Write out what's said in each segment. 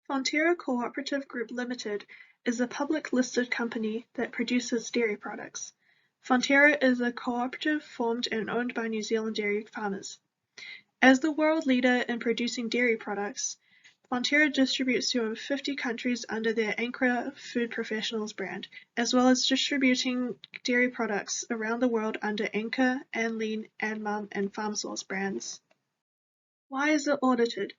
Fonterra Cooperative Group Limited is a public listed company that produces dairy products. Fonterra is a cooperative formed and owned by New Zealand dairy farmers. As the world leader in producing dairy products, Fonterra distributes to over 50 countries under their Anchor Food Professionals brand, as well as distributing dairy products around the world under Anchor, Anlean, Anmum, and FarmSource brands. Why is it audited?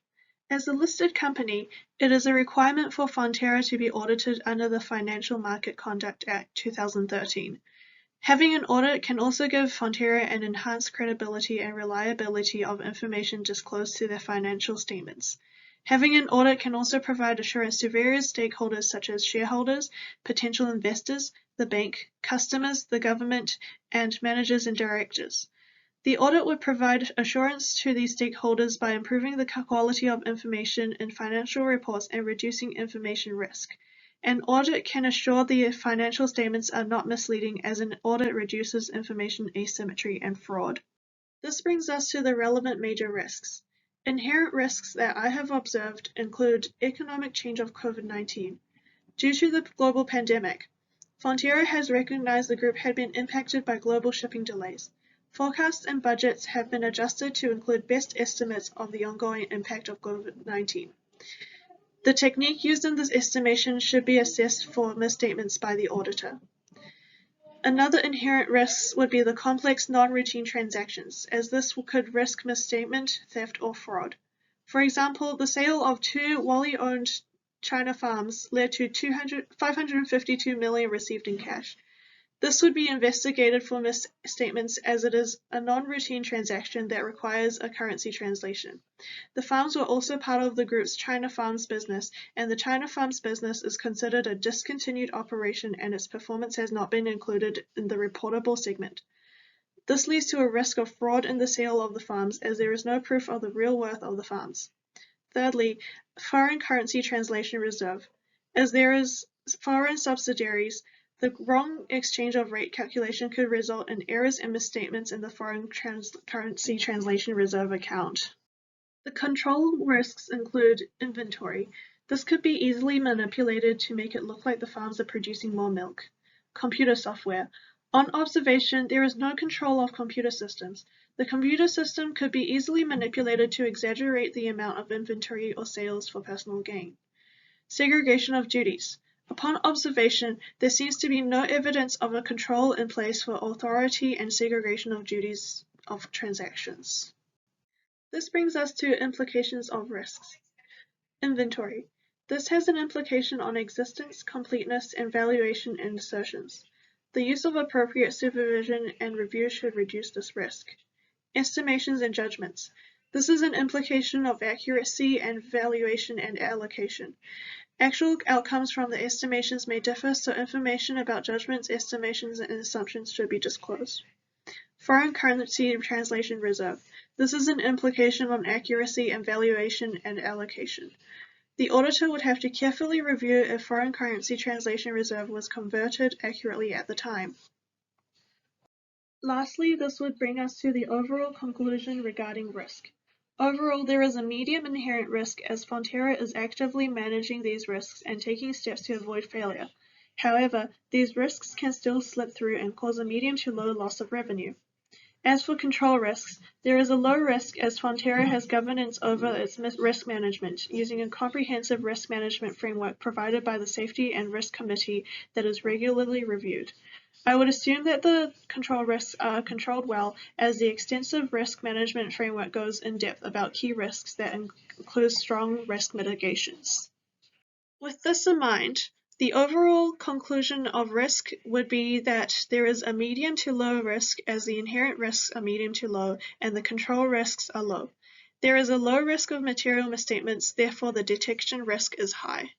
As a listed company, it is a requirement for Fonterra to be audited under the Financial Market Conduct Act 2013. Having an audit can also give Fonterra an enhanced credibility and reliability of information disclosed to their financial statements. Having an audit can also provide assurance to various stakeholders such as shareholders, potential investors, the bank, customers, the government, and managers and directors. The audit would provide assurance to these stakeholders by improving the quality of information in financial reports and reducing information risk. An audit can assure the financial statements are not misleading, as an audit reduces information asymmetry and fraud. This brings us to the relevant major risks. Inherent risks that I have observed include economic change of COVID-19. Due to the global pandemic, Fonterra has recognized the group had been impacted by global shipping delays. Forecasts and budgets have been adjusted to include best estimates of the ongoing impact of COVID-19. The technique used in this estimation should be assessed for misstatements by the auditor. Another inherent risk would be the complex non-routine transactions, as this could risk misstatement, theft, or fraud. For example, the sale of 2 wholly-owned China farms led to $552 million received in cash. This would be investigated for misstatements, as it is a non-routine transaction that requires a currency translation. The farms were also part of the group's China Farms business, and the China Farms business is considered a discontinued operation, and its performance has not been included in the reportable segment. This leads to a risk of fraud in the sale of the farms, as there is no proof of the real worth of the farms. Thirdly, foreign currency translation reserve. As there is foreign subsidiaries, the wrong exchange of rate calculation could result in errors and misstatements in the foreign currency translation reserve account. The control risks include inventory. This could be easily manipulated to make it look like the farms are producing more milk. Computer software. On observation, there is no control of computer systems. The computer system could be easily manipulated to exaggerate the amount of inventory or sales for personal gain. Segregation of duties. Upon observation, there seems to be no evidence of a control in place for authority and segregation of duties of transactions. This brings us to implications of risks. Inventory. This has an implication on existence, completeness, and valuation and assertions. The use of appropriate supervision and review should reduce this risk. Estimations and judgments. This is an implication of accuracy and valuation and allocation. Actual outcomes from the estimations may differ, so information about judgments, estimations, and assumptions should be disclosed. Foreign currency translation reserve. This is an implication on accuracy and valuation and allocation. The auditor would have to carefully review if foreign currency translation reserve was converted accurately at the time. Lastly, this would bring us to the overall conclusion regarding risk. Overall, there is a medium inherent risk, as Fonterra is actively managing these risks and taking steps to avoid failure. However, these risks can still slip through and cause a medium to low loss of revenue. As for control risks, there is a low risk, as Fonterra has governance over its risk management, using a comprehensive risk management framework provided by the Safety and Risk Committee that is regularly reviewed. I would assume that the control risks are controlled well, as the extensive risk management framework goes in depth about key risks that includes strong risk mitigations. With this in mind, the overall conclusion of risk would be that there is a medium to low risk, as the inherent risks are medium to low and the control risks are low. There is a low risk of material misstatements, therefore the detection risk is high.